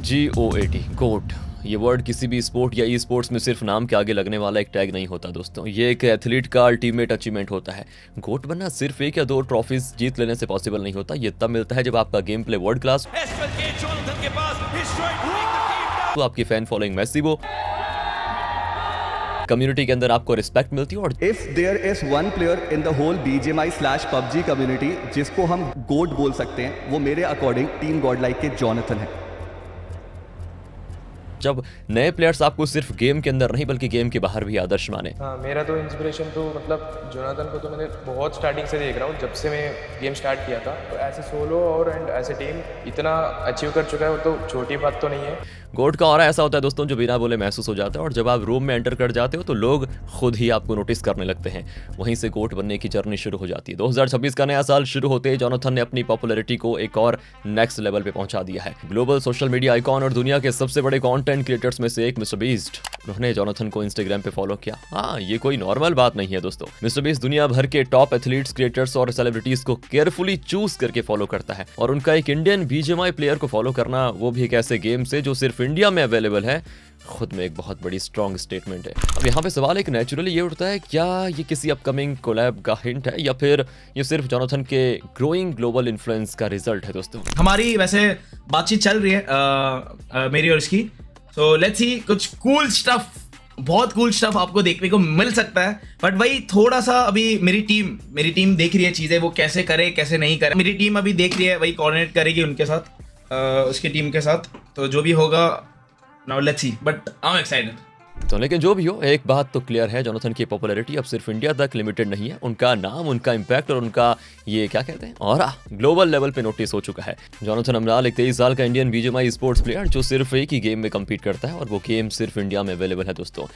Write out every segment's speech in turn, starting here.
GOAT गोट। ये word किसी भी स्पोर्ट या ई स्पोर्ट्स में सिर्फ नाम के आगे लगने वाला एक टैग नहीं होता दोस्तों, ये एक एथलीट का अल्टीमेट अचीवमेंट होता है। गोट बनना सिर्फ एक या दो ट्रॉफीज जीत लेने से पॉसिबल नहीं होता, ये तब मिलता है जब आपका गेम प्ले वर्ल्ड क्लास, तो आपकी फैन फॉलोइंग मैसिव हो, कम्युनिटी के अंदर आपको रिस्पेक्ट मिलती है। और if there is one player in the whole BGMI/PUBG community जिसको हम गोट बोल सकते हैं, वो मेरे अकॉर्डिंग टीम गॉडलाइक के जॉनथन है। जब नए प्लेयर्स आपको सिर्फ गेम के अंदर नहीं बल्कि गेम के बाहर भी आदर्श माने। हाँ, मेरा तो इंस्पिरेशन तो मतलब जोनाथन को तो मैंने बहुत स्टार्टिंग से देख रहा हूँ, जब से मैं गेम स्टार्ट किया था। तो ऐसे सोलो और एंड ऐसे टीम इतना अचीव कर चुका है, वो तो छोटी बात तो नहीं है। गोट का ऑरा ऐसा होता है दोस्तों जो बिना बोले महसूस हो जाता है, और जब आप रूम में एंटर कर जाते हो तो लोग खुद ही आपको नोटिस करने लगते हैं। वहीं से गोट बनने की जर्नी शुरू हो जाती है। 2026 का नया साल शुरू होते ही जोनाथन ने अपनी पॉपुलैरिटी को एक और नेक्स्ट लेवल पे पहुंचा दिया है। ग्लोबल सोशल मीडिया आइकॉन और दुनिया के सबसे बड़े कंटेंट क्रिएटर्स में से एक मिस्टर बीस्ट, उन्होंने जोनाथन को इंस्टाग्राम पे फॉलो किया। हाँ, ये कोई नॉर्मल बात नहीं है दोस्तों। मिस्टर बीस्ट दुनिया भर के टॉप एथलीट्स, क्रिएटर्स और सेलिब्रिटीज को केयरफुली चूज करके फॉलो करता है, और उनका एक इंडियन BGMI प्लेयर को फॉलो करना, वो भी एक ऐसे गेम से जो सिर्फ इंडिया में अवेलेबल है, खुद में एक बहुत बड़ी स्ट्रॉन्ग स्टेटमेंट है। अब यहाँ पे सवाल एक नेचुरली ये उठता है, क्या ये किसी अपकमिंग कोलैब का हिंट है या फिर ये सिर्फ जोनाथन के ग्रोइंग ग्लोबल इन्फ्लुएंस का रिजल्ट है दोस्तों? हमारी वैसे बातचीत चल रही है मेरी और इसकी, सो लेट्स सी, कुछ कूल स्टफ, बहुत कूल स्टफ आपको देखने को मिल सकता है। बट वही थोड़ा सा अभी मेरी टीम देख रही है चीजें, वो कैसे करे कैसे नहीं करे। मेरी टीम अभी देख रही है, वही कोऑर्डिनेट करेगी उनके साथ, उसकी टीम के साथ। तो जो भी होगा, now let's see, but I am excited. तो लेकिन जो भी हो, एक बात तो क्लियर है, जोनाथन की पॉपुलैरिटी अब सिर्फ इंडिया तक लिमिटेड नहीं है। उनका नाम, उनका इम्पैक्ट और उनका ये क्या कहते हैं ऑरा ग्लोबल लेवल पे नोटिस हो चुका है। जोनाथन अमराल एक 23 साल का इंडियन BGMI स्पोर्ट्स प्लेयर जो सिर्फ एक ही गेम में कम्पीट करता है, और वो गेम सिर्फ इंडिया में अवेलेबल है दोस्तों।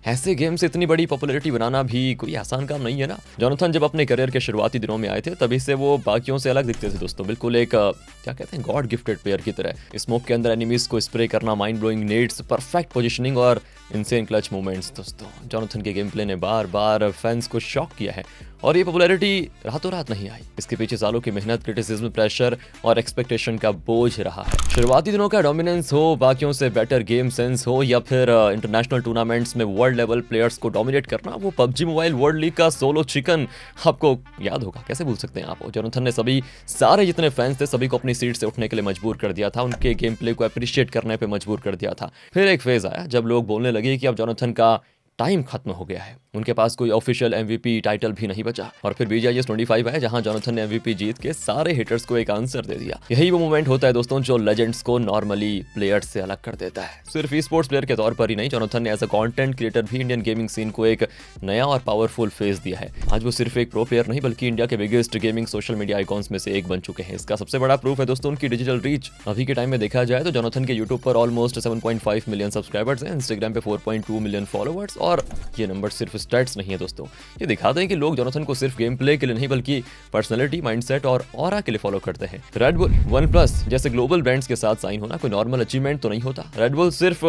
ऐसे गेम से इतनी बड़ी पॉपुलैरिटी बनाना भी कोई आसान काम नहीं है ना। जोनाथन जब अपने करियर के शुरुआती दिनों में आए थे, तभी से वो बाकियों से अलग दिखते थे दोस्तों, बिल्कुल एक क्या कहते हैं गॉड गिफ्टेड प्लेयर की तरह। स्मोक के अंदर एनिमीज को स्प्रे करना, माइंड ब्लोइंग नेड्स, परफेक्ट पोजिशनिंग और इनसेन क्लच मूवमेंट्स दोस्तों। जोनाथन के गेम प्ले ने बार बार फैंस को शॉक किया है, और ये पॉपुलैरिटी रातों रात नहीं आई। इसके पीछे सालों की मेहनत, क्रिटिसिज्म, प्रेशर और एक्सपेक्टेशन का बोझ रहा है। शुरुआती दिनों का डोमिनेंस हो, बाकियों से बेटर गेम सेंस हो, या फिर इंटरनेशनल टूर्नामेंट्स में वर्ल्ड लेवल प्लेयर्स को डोमिनेट करना, वो PUBG मोबाइल वर्ल्ड लीग का सोलो चिकन आपको याद होगा, कैसे भूल सकते हैं आप। जोनाथन ने सभी सारे जितने फैंस थे सभी को अपनी सीट से उठने के लिए मजबूर कर दिया था, उनके गेम प्ले को अप्रिशिएट करने पे मजबूर कर दिया था। फिर एक फेज आया जब लोग बोलने लगे कि अब जोनाथन का टाइम खत्म हो गया है, उनके पास कोई ऑफिशियल MVP टाइटल भी नहीं बचा। और फिर BGIS 25 है, जहां जोनाथन ने MVP जीत के सारे हिटर्स को एक आंसर दे दिया। यही वो मोमेंट होता है दोस्तों जो लेजेंड्स को नॉर्मली प्लेयर्स से अलग कर देता है। सिर्फ ई स्पोर्ट्स प्लेयर के तौर पर ही नहीं, जोनाथन ने एज अ कंटेंट क्रिएटर भी इंडियन गेमिंग सीन को एक नया और पावरफुल फेस दिया है। आज वो सिर्फ एक प्रो प्लेयर नहीं बल्कि इंडिया के biggest gaming social media icons में से एक बन चुके हैं। इसका सबसे बड़ा प्रूफ है दोस्तों उनकी डिजिटल रीच। अभी के टाइम में देखा जाए तो जोनाथन के यूट्यूब पर ऑलमोस्ट 7.5 मिलियन सब्सक्राइबर्स हैं, इंस्टाग्राम पे 4.2 मिलियन फॉलोअर्स, और ये नंबर सिर्फ स्टैट्स नहीं है दोस्तों, ये दिखाते हैं कि लोग जोनाथन को सिर्फ गेम प्ले के लिए नहीं बल्कि पर्सनैलिटी, माइंडसेट और ऑरा के लिए फॉलो करते हैं। रेड बुल, OnePlus जैसे ग्लोबल ब्रांड्स के साथ साइन होना कोई नॉर्मल अचीवमेंट तो नहीं होता। रेड बुल सिर्फ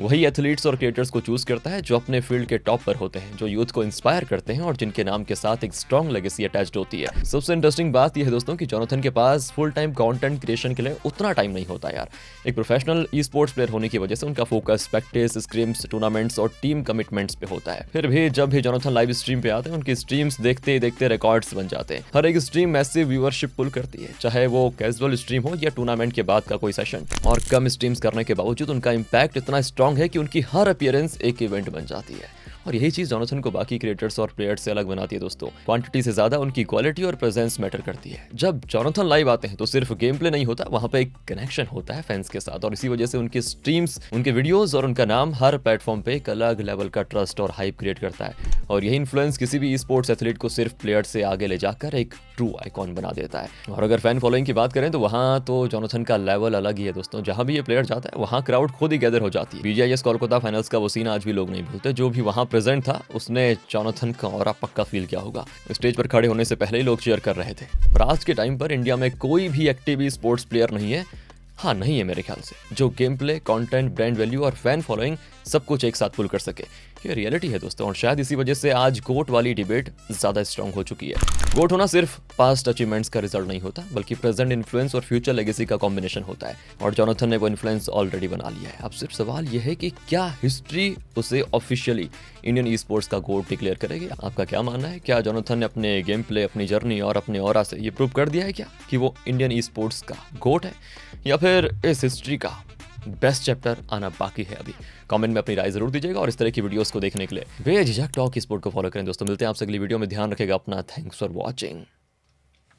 वही एथलीट्स और क्रिएटर्स को चूज करता है जो अपने फील्ड के टॉप पर होते हैं, जो यूथ को इंस्पायर करते हैं और जिनके नाम के साथ एक स्ट्रॉन्ग लेगेसी अटैच्ड होती है। सबसे इंटरेस्टिंग बात यह है दोस्तों कि जोनाथन के पास फुल टाइम कंटेंट क्रिएशन के लिए उतना टाइम नहीं होता यार। एक प्रोफेशनल ई स्पोर्ट्स प्लेयर होने की वजह से उनका फोकस प्रैक्टिस, स्क्रिम्स, टूर्नामेंट्स और टीम कमिटमेंट्स पे होता है। फिर भी जब भी जोनाथन लाइव स्ट्रीम पे आते हैं, उनकी स्ट्रीम्स देखते देखते रिकॉर्ड्स बन जाते हैं। हर एक स्ट्रीम मैसिव व्यूअरशिप पुल करती है, चाहे वो कैजुअल स्ट्रीम हो या टूर्नामेंट के बाद का कोई सेशन। और कम स्ट्रीम्स करने के बावजूद उनका इंपैक्ट इतना स्ट्रॉन्ग है कि उनकी हर अपीयरेंस एक इवेंट बन जाती है। और यही चीज जोनाथन को बाकी क्रिएटर्स और प्लेयर्स से अलग बनाती है दोस्तों। क्वांटिटी से ज्यादा उनकी क्वालिटी और प्रेजेंस मैटर करती है। जब जोनाथन लाइव आते हैं तो सिर्फ गेम प्ले नहीं होता, वहां पे एक कनेक्शन होता है फैंस के साथ, और इसी वजह से उनकी स्ट्रीम्स, उनके वीडियोस और उनका नाम हर प्लेटफॉर्म पे एक अलग लेवल का ट्रस्ट और हाइप क्रिएट करता है। और यही इन्फ्लुएंस किसी भी ई स्पोर्ट्स एथलीट को सिर्फ प्लेयर से आगे ले जाकर एक ट्रू आइकॉन बना देता है। और अगर फैन फॉलोइंग की बात करें तो वहाँ तो जोनाथन का लेवल अलग ही है दोस्तों। जहां भी ये प्लेयर जाता है वहाँ क्राउड खुद ही गैदर हो जाती है। BGIS कोलकाता फाइनल्स का वो सीन आज भी लोग नहीं भूलते। जो भी वहाँ प्रेजेंट था उसने जोनाथन का ऑरा पक्का फील किया होगा। स्टेज पर खड़े होने से पहले ही लोग चीयर कर रहे थे। और आज के टाइम पर इंडिया में कोई भी एक्टिव स्पोर्ट्स प्लेयर नहीं है हाँ नहीं है मेरे ख्याल से, जो game play, content, brand value और फैन फॉलोइंग सब कुछ एक साथ पुल कर सके। ये रियलिटी है दोस्तों, और शायद इसी वजह से आज गोट वाली डिबेट ज्यादा स्ट्रांग हो चुकी है। गोट होना सिर्फ पास्ट अचीवमेंट्स का रिजल्ट नहीं होता, बल्कि प्रेजेंट इन्फ्लुएंस और फ्यूचर लेगेसी का कॉम्बिनेशन होता है, और जोनाथन ने वो इन्फ्लुएंस ऑलरेडी बना लिया है। अब सिर्फ सवाल यह है कि क्या हिस्ट्री उसे ऑफिशियली इंडियन ई स्पोर्ट्स का गोट डिक्लेयर करेगी? आपका क्या मानना है? क्या जोनाथन ने अपने गेम प्ले, अपनी जर्नी और अपने ऑरा से ये प्रूव कर दिया है क्या कि वो इंडियन ई स्पोर्ट्स का गोट है, या फिर इस हिस्ट्री का बेस्ट चैप्टर आना बाकी है अभी? कमेंट में अपनी राय जरूर दीजिएगा, और इस तरह की वीडियोस को देखने के लिए बेझिझक टॉक स्पोर्ट को फॉलो करें दोस्तों। मिलते हैं आपसे अगली वीडियो में, ध्यान रखेगा अपना। Thanks for watching.